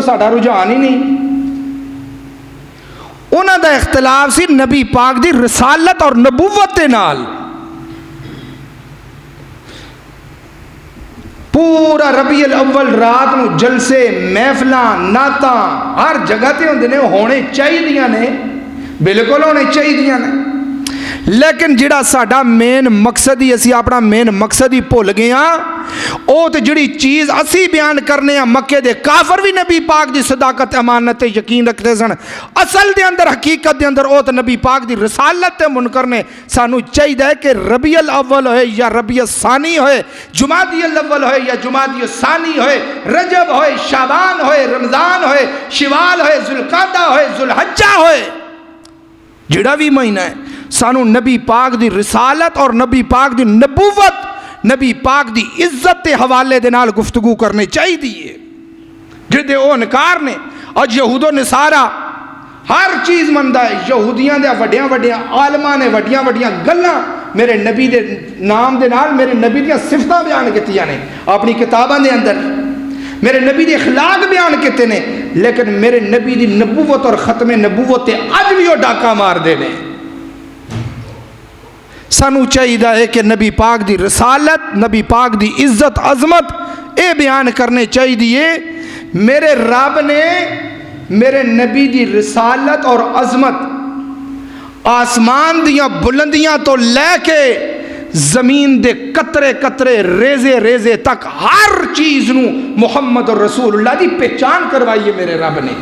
ساڈا رجحان ہی نہیں۔ انہاں دا اختلاف سی نبی پاک دی رسالت اور نبوت دے نال۔ پورا ربیع الاول رات نو جلسے محفلاں نعتاں ہر جگہ تے ہوندے نے، ہونے چاہیے نے، بالکل ہونے چاہیے نے، لیکن جڑا ساڈا مین مقصد ہی اسی اپنا مین مقصد ہی بھول گئے ہاں، او تے جڑی چیز اسی بیان کرنے ہاں، مکے دے کافر بھی نبی پاک دی صداقت امانت تے یقین رکھتے سن، اصل دے اندر حقیقت دے اندر او تے نبی پاک دی رسالت تے منکر نے۔ سانو چاہیے کہ ربیع الاول ہوئے یا ربیع الثانی ہوئے، جمادی الاول ہوئے یا جمادی الثانی ہوئے، رجب ہوئے، شعبان ہوئے، رمضان ہوئے، شوال ہوئے، ذوالقعدہ ہوئے، ذوالحجہ ہوئے، جڑا بھی مہینہ ہے، سانو نبی پاک دی رسالت اور نبی پاک دی نبوت، نبی پاک دی عزت کے حوالے دے نال گفتگو کرنے چاہیے دیئے۔ جدے او انکار نے، اج یہود و نصارہ ہر چیز مندہ ہے، یہودیاں دے وڈیاں وڈیاں عالماں نے وڈیاں وڈیاں گلاں میرے نبی دے نام دے نال، میرے نبی دیاں صفتاں بیان کیتیاں نے اپنی کتاباں دے اندر، میرے نبی دی اخلاق بیان کیتے نے، لیکن میرے نبی دی نبوت اور ختم نبوت تے اج بھی وہ ڈاکہ مار دے نے۔ سانو چاہیے ہے کہ نبی پاک دی رسالت، نبی پاک دی عزت عظمت اے بیان کرنے چاہیے۔ میرے رب نے میرے نبی دی رسالت اور عظمت آسمان دیاں بلندیاں تو لے کے زمین دے قطرے قطرے ریزے ریزے تک ہر چیز نو محمد رسول اللہ دی پہچان کروائی ہے میرے رب نے۔